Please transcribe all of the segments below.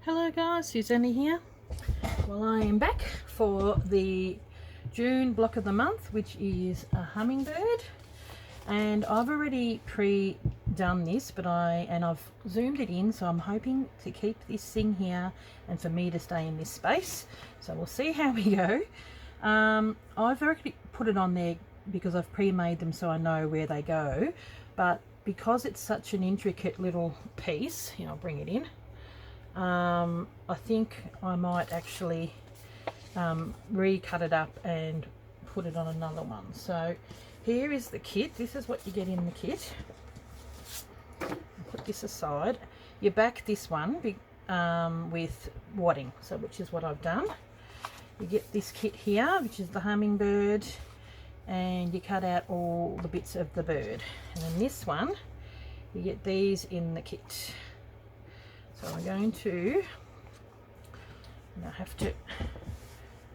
Hello guys, Susanna here. Well, I am back for the June block of the month, which is a hummingbird, and I've already pre-done this, but I've zoomed it in, so I'm hoping to keep this thing here and for me to stay in this space. So we'll see how we go. I've already put it on there because I've pre-made them so I know where they go, but because it's such an intricate little piece, I'll bring it in. I think I might actually recut it up and put it on another one. So here is the kit. This is what you get in the kit. I'll put this aside. You back this one with wadding, so which is what I've done. You get this kit here, which is the hummingbird, and you cut out all the bits of the bird. And then this one, you get these in the kit. So I'm going to, I have to,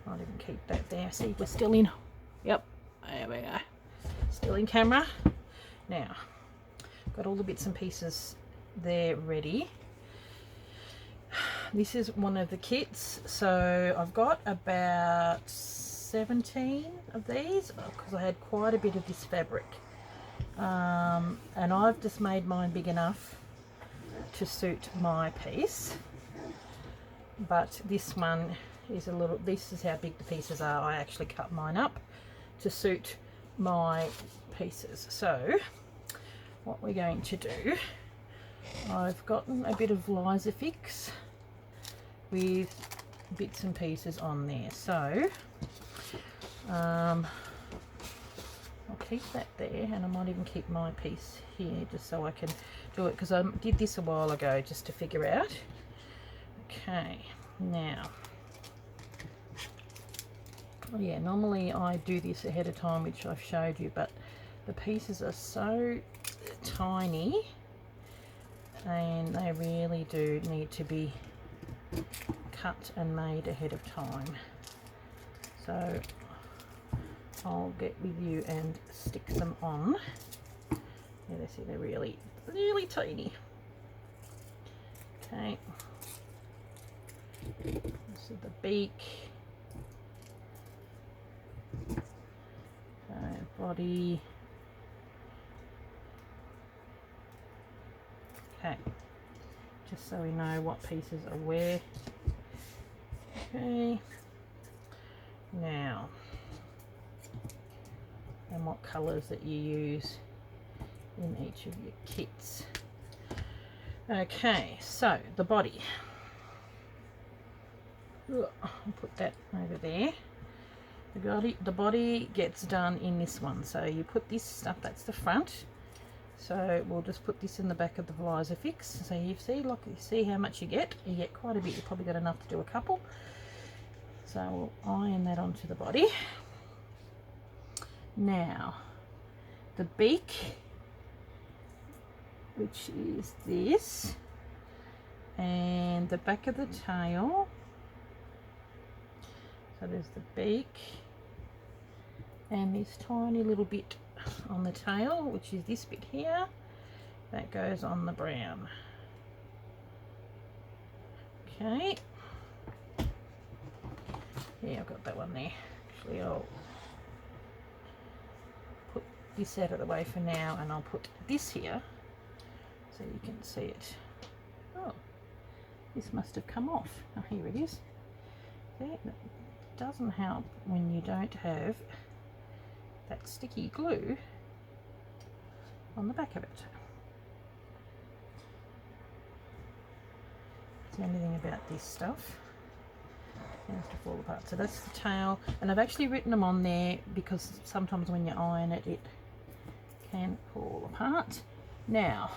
I'll even keep that there. See, we're still in, yep, there we go, still in camera. Now, got all the bits and pieces there ready. This is one of the kits, so I've got about 17 of these because I had quite a bit of this fabric, and I've just made mine big enough to suit my piece, but this one is this is how big the pieces are. I actually cut mine up to suit my pieces. So what we're going to do, I've gotten a bit of Lisafix with bits and pieces on there, so I'll keep that there, and I might even keep my piece here just so I can do it, because I did this a while ago just to figure out. Okay, now, oh yeah, normally I do this ahead of time, which I've showed you, but the pieces are so tiny and they really do need to be cut and made ahead of time. So I'll get with you and stick them on. Yeah, they see they're really tiny. Okay, this is the beak, body. Okay, just so we know what pieces are where. Okay, now, and what colours that you use in each of your kits. Okay, so the body. I'll put that over there. The body gets done in this one. So you put this stuff, that's the front. So we'll just put this in the back of the Lisafix. So you see, look, you see how much you get. You get quite a bit. You've probably got enough to do a couple. So we'll iron that onto the body. Now, the beak, which is this, and the back of the tail. So there's the beak and this tiny little bit on the tail, which is this bit here, that goes on the brown. Okay, yeah, I've got that one there. Actually, I'll put this out of the way for now, and I'll put this here so you can see it. Oh, this must have come off. Oh, here it is. See, it doesn't help when you don't have that sticky glue on the back of it. It's anything about this stuff, it has to fall apart. So that's the tail, and I've actually written them on there because sometimes when you iron it, it can fall apart. Now,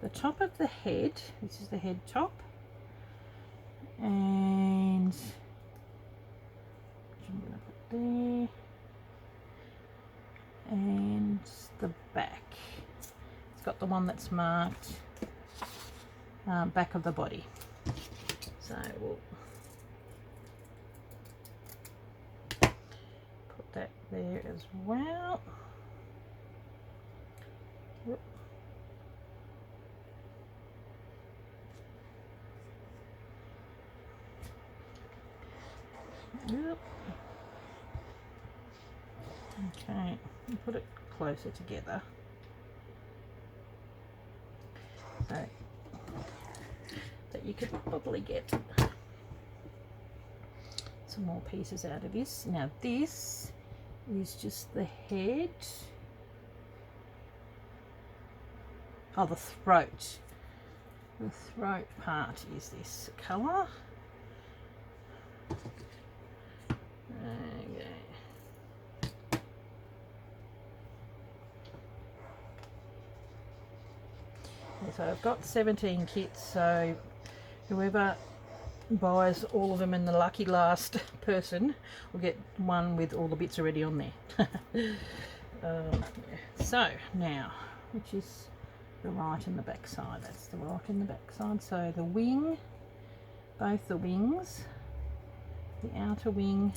the top of the head, this is the head top, and I'm going to put there, and the back, it's got the one that's marked back of the body, so we'll put that there as well. Whoop. Yep. Okay, put it closer together. So that you could probably get some more pieces out of this. Now this is just the head. Oh, the throat. The throat part is this colour. Okay. So I've got 17 kits, so whoever buys all of them and the lucky last person will get one with all the bits already on there. So now, which is the right and the back side? That's the right and the back side. So the wing, both the wings, the outer wing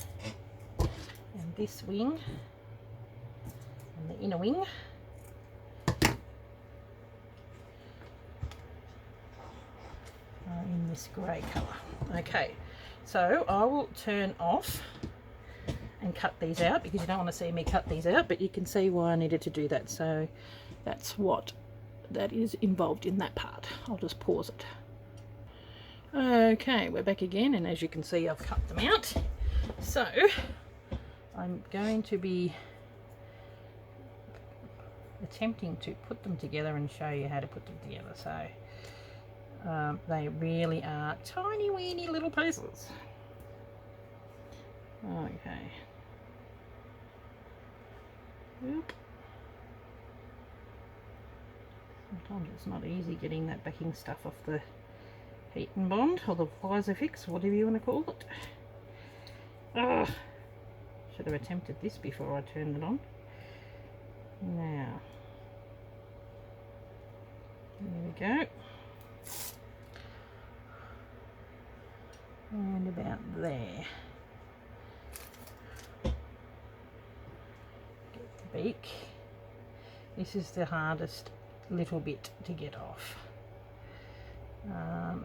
and this wing and the inner wing. In this grey colour. Okay, so I will turn off and cut these out because you don't want to see me cut these out, but you can see why I needed to do that. So that's what that is involved in that part. I'll just pause it. Okay, we're back again, and as you can see I've cut them out. So I'm going to be attempting to put them together and show you how to put them together. So they really are tiny weeny little pieces. Okay. Oop. Sometimes it's not easy getting that backing stuff off the heat and bond or the Visifix, whatever you want to call it. Ah, should have attempted this before I turned it on. Now, there we go. And about there. Get the beak. This is the hardest little bit to get off.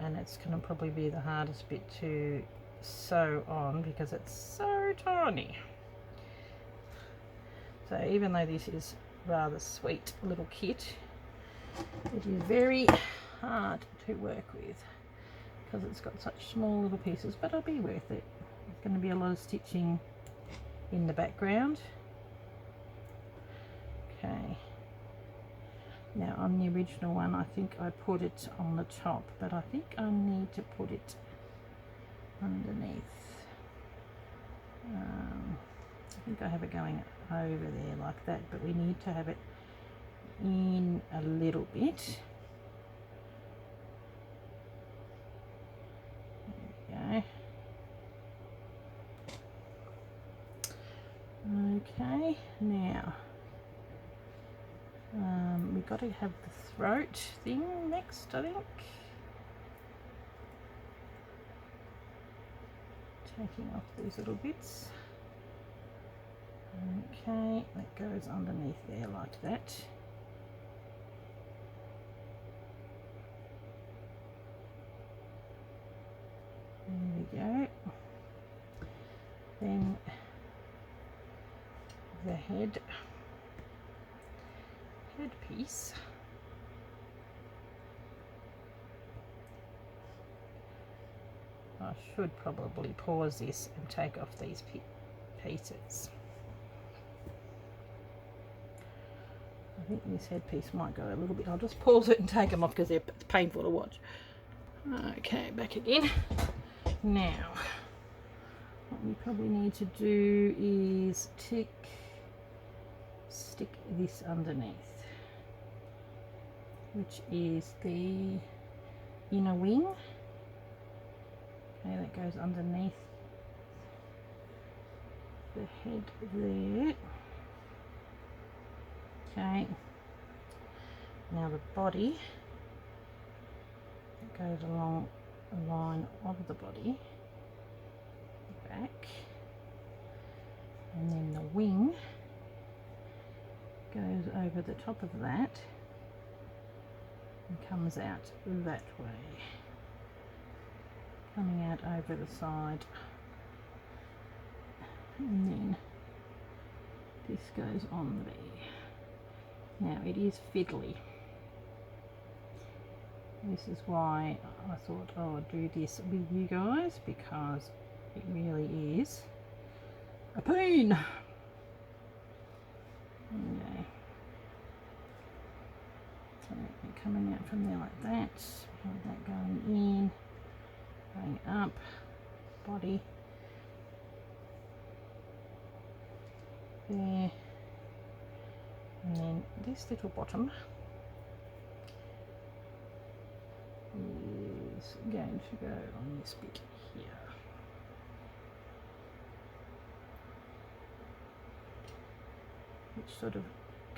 And it's going to probably be the hardest bit to sew on because it's so tiny. So even though this is rather sweet little kit, it is very hard to work with because it's got such small little pieces, but it'll be worth it. There's going to be a lot of stitching in the background. Okay. Now on the original one I think I put it on the top, but I think I need to put it underneath. I think I have it going over there like that, but we need to have it in a little bit. There we go. Okay, now we've got to have the throat thing next, I think. Taking off these little bits. Okay, that goes underneath there like that. There we go. Then the headpiece. I should probably pause this and take off these pieces. I think this headpiece might go a little bit. I'll just pause it and take them off because they're painful to watch. Okay, back again. Now, what we probably need to do is stick this underneath, which is the inner wing. Okay, that goes underneath the head there. Okay, now the body goes along the line of the body, back, and then the wing goes over the top of that and comes out that way, coming out over the side and then this goes on there. Now it is fiddly. This is why I thought I would do this with you guys, because it really is a pain. Okay. So they're coming out from there like that. Have that going in, going up, body. There. And then this little bottom is going to go on this bit here. Which sort of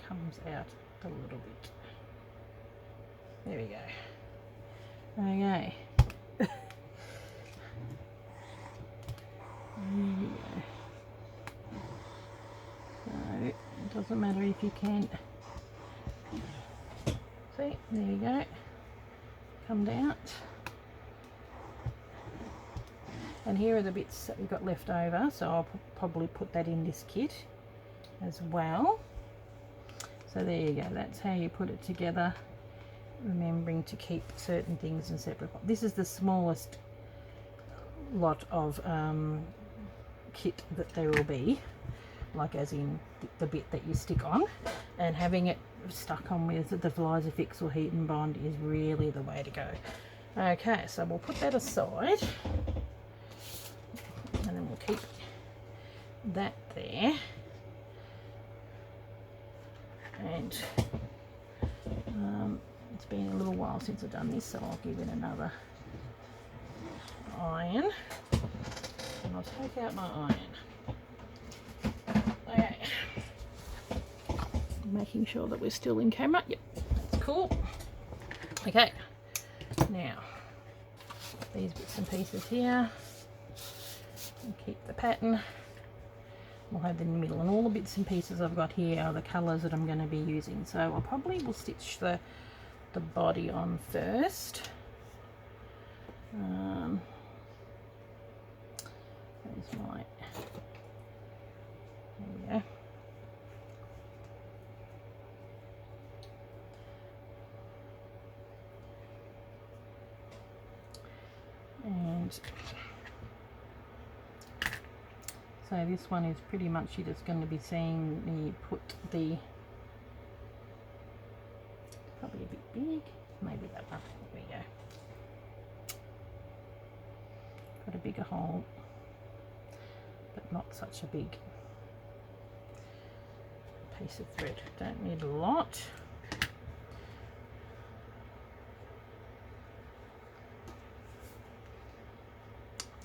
comes out a little bit. There we go. Okay. There we go. So it doesn't matter if you can see, there you go, come down, and here are the bits that we've got left over, so I'll probably put that in this kit as well. So there you go, that's how you put it together, remembering to keep certain things in separate. This is the smallest lot of kit that there will be, like as in the bit that you stick on, and having it stuck on with the Fix or Heat and Bond is really the way to go. Okay, so we'll put that aside, and then we'll keep that there. And it's been a little while since I've done this, so I'll give it another iron, and I'll take out my iron. Okay, making sure that we're still in camera. Yep, that's cool. Okay, now these bits and pieces here, we'll keep the pattern, we'll have them in the middle, and all the bits and pieces I've got here are the colours that I'm going to be using. So I probably will stitch the body on first. There's my, there we go. And so this one is pretty much, you're just going to be seeing me put the, probably a bit big, maybe that one, there we go. Got a bigger hole, but not such a big piece of thread. Don't need a lot.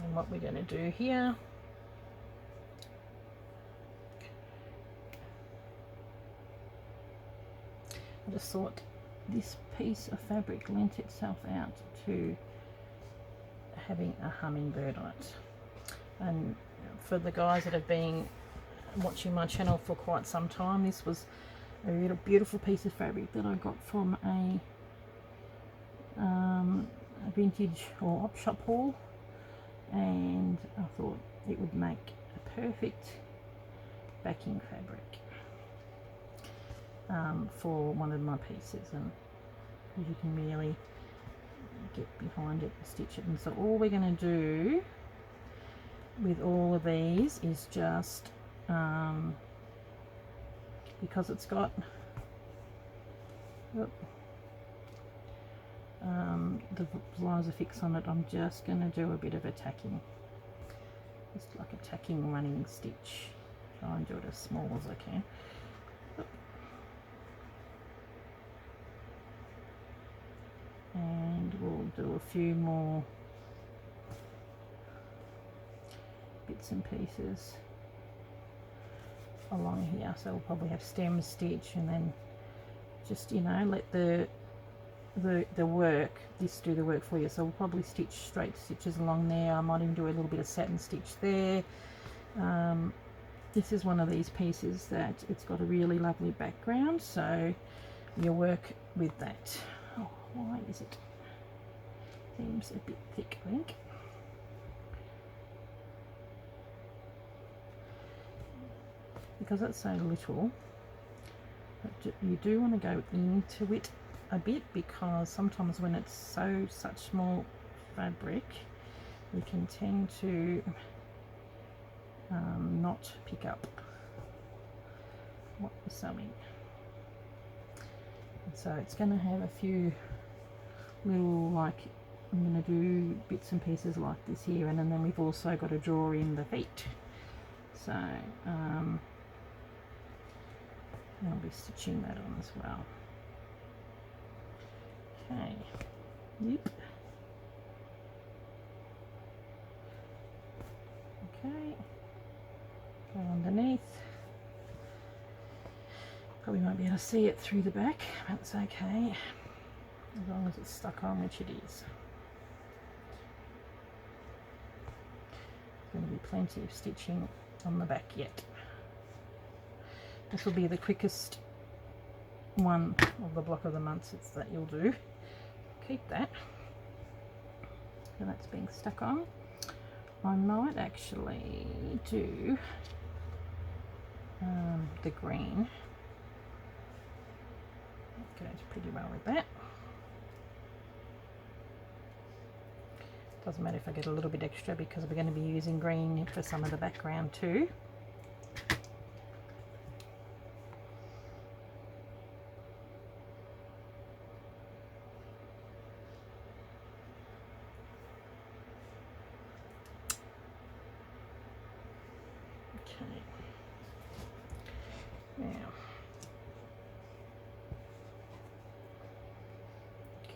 And what we're going to do here, I just thought this piece of fabric lent itself out to having a hummingbird on it. And for the guys that have been watching my channel for quite some time, this was a really beautiful piece of fabric that I got from a vintage or op shop haul, and I thought it would make a perfect backing fabric for one of my pieces, and you can really get behind it and stitch it. And so all we're going to do with all of these is just because it's got the Fix on it, I'm just going to do a bit of a tacking, just like a tacking running stitch. Try and do it as small as I can. And we'll do a few more bits and pieces along here. So we'll probably have stem stitch, and then just, you know, let the work, this do the work for you. So we'll probably stitch straight stitches along there. I might even do a little bit of satin stitch there. This is one of these pieces that it's got a really lovely background, so you work with that. Oh, why is it? Seems a bit thick, I think. because it's so little, you do want to go into it a bit, because sometimes when it's such small fabric, you can tend to not pick up what you're sewing. And so it's going to have a few little, like, I'm going to do bits and pieces like this here, and then we've also got to draw in the feet. So I'll be stitching that on as well. Okay, yep. Okay, go underneath. Probably won't be able to see it through the back, but it's okay, as long as it's stuck on, which it is. There's going to be plenty of stitching on the back yet. This will be the quickest one of the block of the months that you'll do. Keep that. So that's being stuck on. I might actually do the green. It goes pretty well with that. Doesn't matter if I get a little bit extra, because we're going to be using green for some of the background too.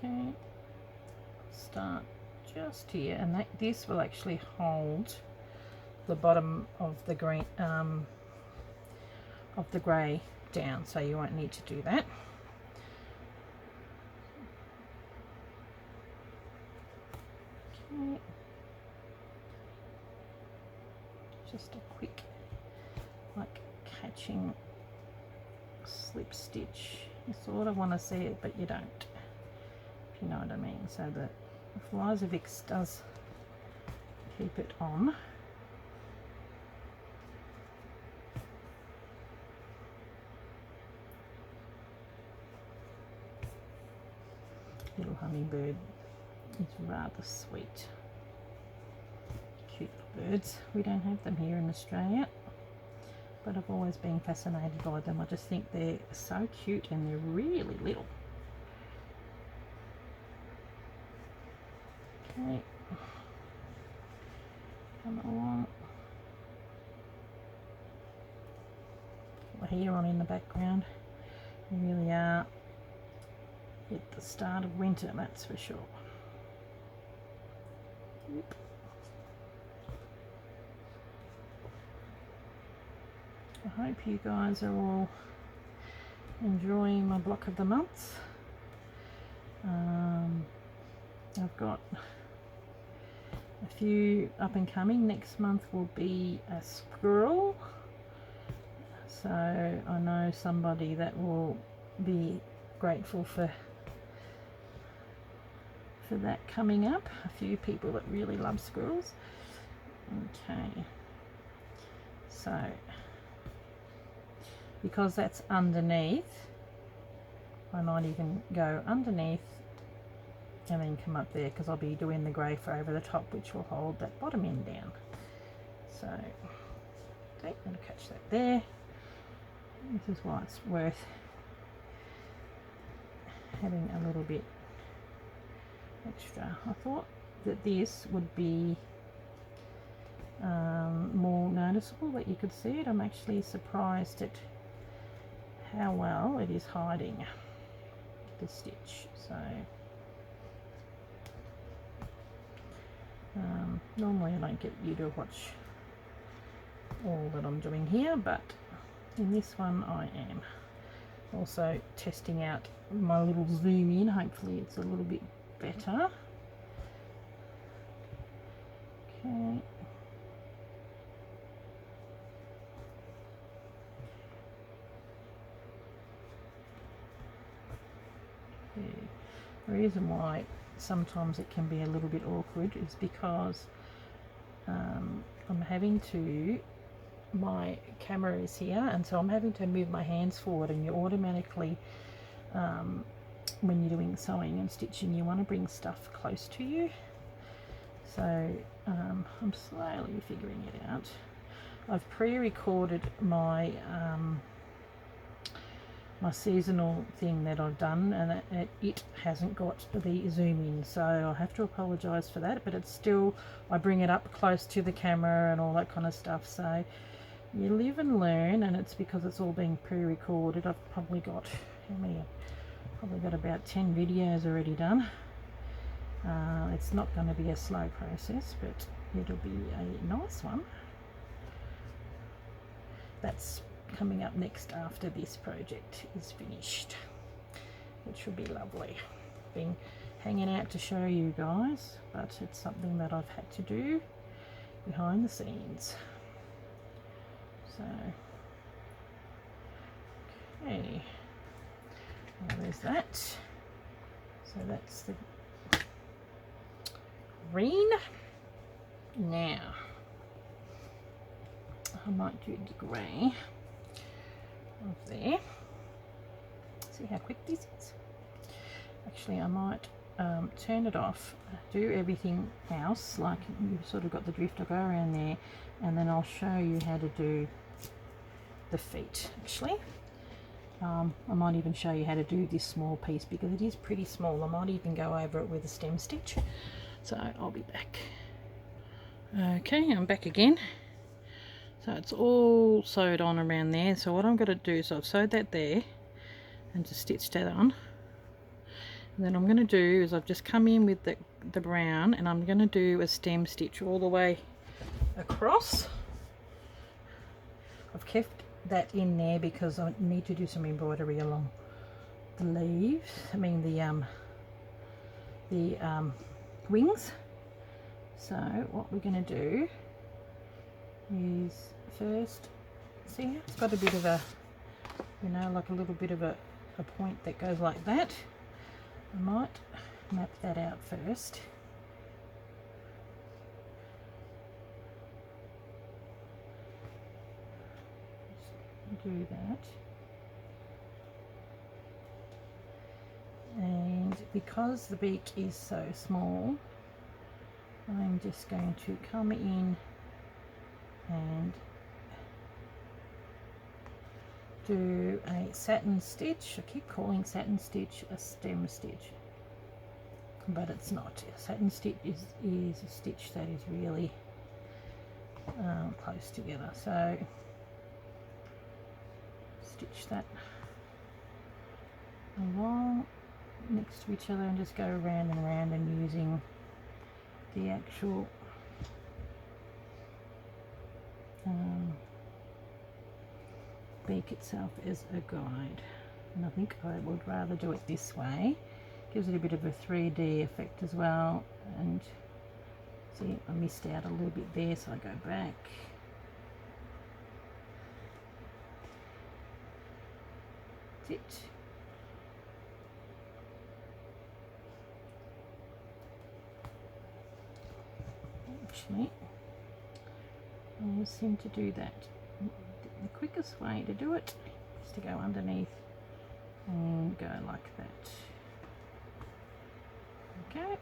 Okay, start just here, and this will actually hold the bottom of the green of the grey down, so you won't need to do that. Okay, just a quick, like, catching slip stitch. You sort of want to see it, but you don't, if you know what I mean. So that if Liza-Vix does keep it on, little hummingbird is rather sweet. Cute birds. We don't have them here in Australia, but I've always been fascinated by them. I just think they're so cute, and they're really little. Okay, come along. The hair on in the background. You really are at the start of winter, that's for sure. Yep. I hope you guys are all enjoying my block of the month. I've got a few up and coming. Next month will be a squirrel, so I know somebody that will be grateful for that coming up. A few people that really love squirrels. Okay, so because that's underneath, I might even go underneath and then come up there, because I'll be doing the grey for over the top, which will hold that bottom end down. So okay, I'm going to catch that there. This is why it's worth having a little bit extra. I thought that this would be more noticeable, that you could see it. I'm actually surprised at how well it is hiding the stitch. So normally I don't get you to watch all that I'm doing here, but in this one I am. Also testing out my little zoom in. Hopefully it's a little bit better. Okay. The reason why sometimes it can be a little bit awkward is because I'm having to my camera is here, and so I'm having to move my hands forward, and you automatically when you're doing sewing and stitching, you want to bring stuff close to you. So I'm slowly figuring it out. I've pre-recorded my my seasonal thing that I've done, and it hasn't got the zoom in, so I'll have to apologize for that, but it's still, I bring it up close to the camera and all that kind of stuff. So you live and learn, and it's because it's all being pre-recorded. I've probably got, how many? Probably got about 10 videos already done. It's not going to be a slow process, but it'll be a nice one. That's coming up next after this project is finished, which will be lovely. Been hanging out to show you guys, but it's something that I've had to do behind the scenes. So, okay, well, there's that. So that's the green. Now I might do the grey of there. See how quick this is. Actually, I might turn it off, do everything else, like you've sort of got the drift. I'll go around there, and then I'll show you how to do the feet. Actually, I might even show you how to do this small piece, because it is pretty small. I might even go over it with a stem stitch. So I'll be back. Okay, I'm back again. So it's all sewed on around there. So what I'm going to do, so I've sewed that there and just stitched that on. And then I'm going to do is I've just come in with the brown, and I'm going to do a stem stitch all the way across. I've kept that in there because I need to do some embroidery along the leaves. I mean the wings. So what we're going to do is first, see, it's got a bit of a, you know, like a little bit of a point that goes like that. I might map that out first. Just do that. And because the beak is so small, I'm just going to come in and do a satin stitch. I keep calling satin stitch a stem stitch, but it's not. A satin stitch is a stitch that is really close together. So stitch that along next to each other and just go round and round, and using the actual beak itself as a guide. And I think I would rather do it this way. Gives it a bit of a 3D effect as well. And see, I missed out a little bit there, so I go back. That's it. Actually, I always seem to do that. The quickest way to do it is to go underneath and go like that. Okay.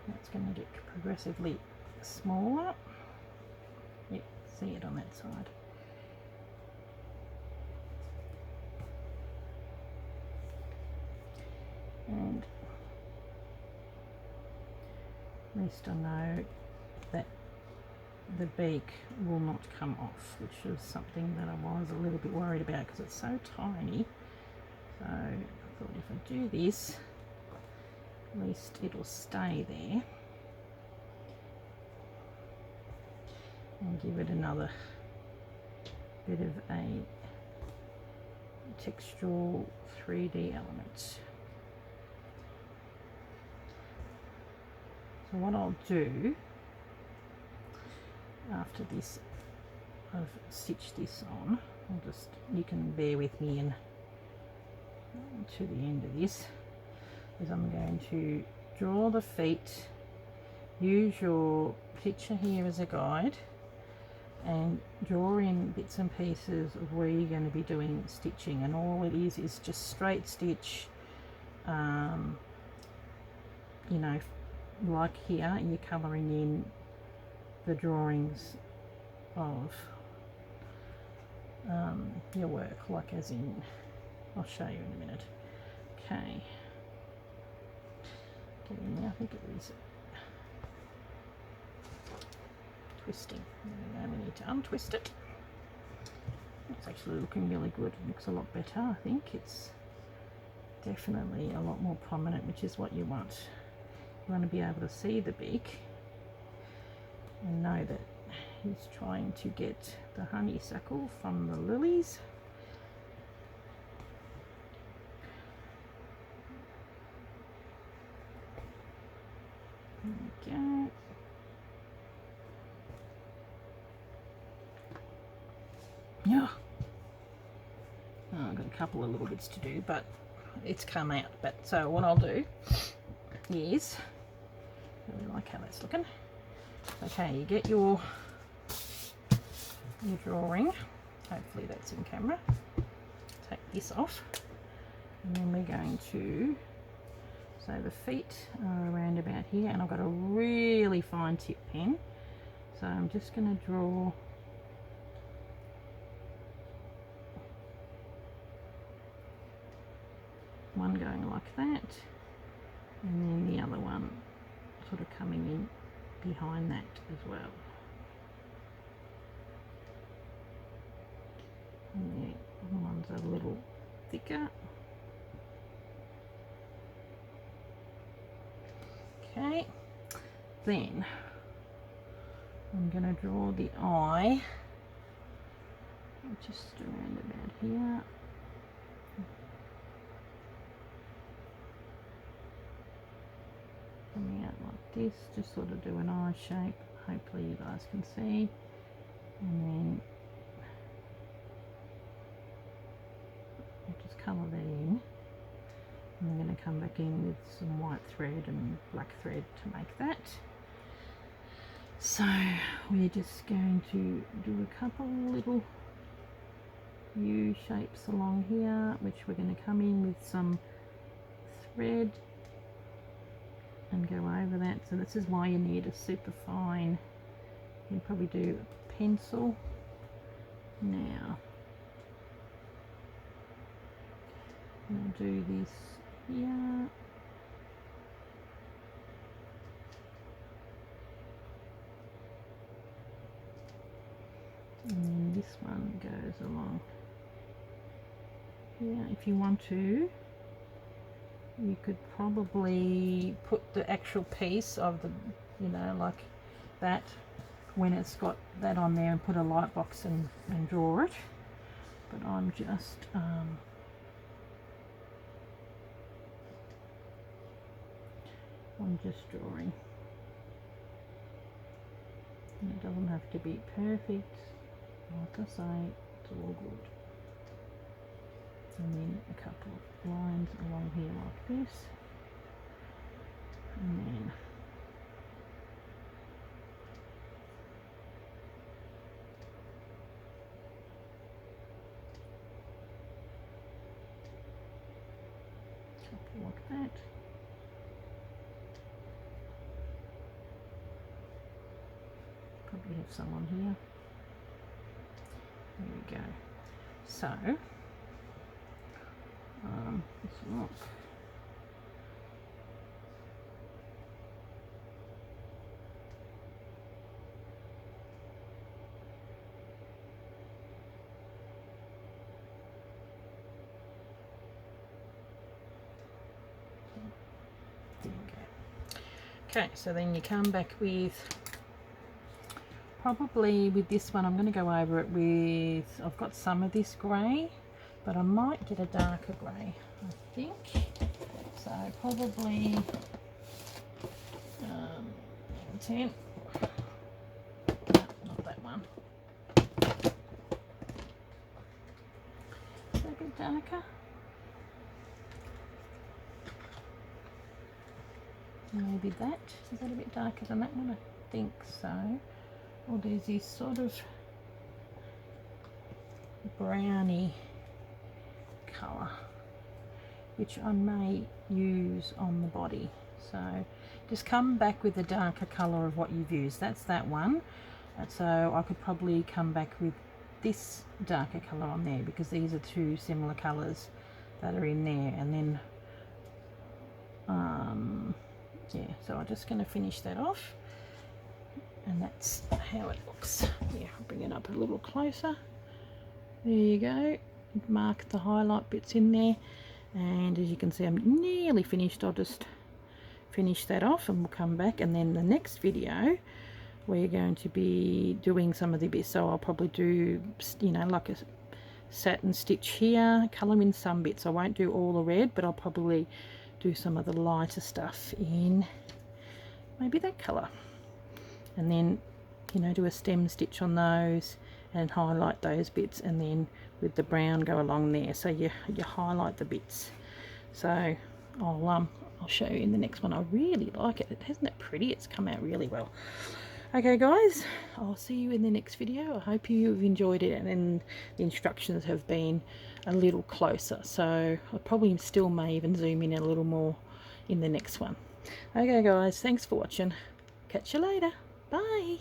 That's going to get progressively smaller. Yep, see it on that side. And at least I know that the beak will not come off, which is something that I was a little bit worried about because it's so tiny. So I thought if I do this, at least it'll stay there, and give it another bit of a textural 3D element. So what I'll do after this, I've stitched this on, you can bear with me and to the end of this, is I'm going to draw the feet, use your picture here as a guide, and draw in bits and pieces of where you're going to be doing stitching, and all it is just straight stitch. You know, like here you're colouring in the drawings of your work, like as in, I'll show you in a minute. Okay, getting there, I think it is twisting. There we go, we need to untwist it. It's actually looking really good. It looks a lot better. I think it's definitely a lot more prominent, which is what you want. You want to be able to see the beak and know that he's trying to get the honeysuckle from the lilies. There we go. Yeah. Oh, I've got a couple of little bits to do, but it's come out. But so what I'll do is, I really like how that's looking. Okay, you get your drawing. Hopefully that's in camera. Take this off, and then we're going to, so the feet are around about here, and I've got a really fine tip pen, so I'm just going to draw one going like that, and then the other one sort of coming in behind that as well. And the one's a little thicker. Okay, then I'm going to draw the eye just around about here. Coming out like this, just sort of do an eye shape, hopefully you guys can see, and then I'll just colour that in, and I'm going to come back in with some white thread and black thread to make that. So we're just going to do a couple little U shapes along here, which we're going to come in with some thread and go over that. So this is why you need a super fine, you can probably do a pencil. Now I'll do this here, and then this one goes along here. If you want to, you could probably put the actual piece of the, you know, like that, when it's got that on there, and put a light box and draw it. But I'm just drawing. And it doesn't have to be perfect, like I say, it's all good. And then a couple of lines along here like this, and then a couple like that. Probably have some on here. There we go. So let's look. There we go. Okay, so then you come back with, probably with this one, I'm going to go over it with, I've got some of this grey, but I might get a darker grey, I think. So probably 10. No, not that one. Is that a bit darker? Maybe that. Is that a bit darker than that one? I think so. Well, there's this sort of browny colour, which I may use on the body. So just come back with a darker colour of what you've used. That's that one. And so I could probably come back with this darker colour on there, because these are two similar colours that are in there. And then yeah, so I'm just going to finish that off, and that's how it looks. Yeah, I'll bring it up a little closer. There you go. Mark the highlight bits in there, and as you can see, I'm nearly finished. I'll just finish that off and we'll come back, and then the next video we're going to be doing some of the bits. So I'll probably do, you know, like a satin stitch here, colour in some bits. I won't do all the red, but I'll probably do some of the lighter stuff in maybe that colour, and then, you know, do a stem stitch on those and highlight those bits, and then with the brown go along there, so you highlight the bits. So I'll show you in the next one. I really like it. Isn't it pretty? It's come out really well. Okay guys, I'll see you in the next video. I hope you've enjoyed it, and the instructions have been a little closer, so I probably still may even zoom in a little more in the next one. Okay guys, thanks for watching. Catch you later. Bye.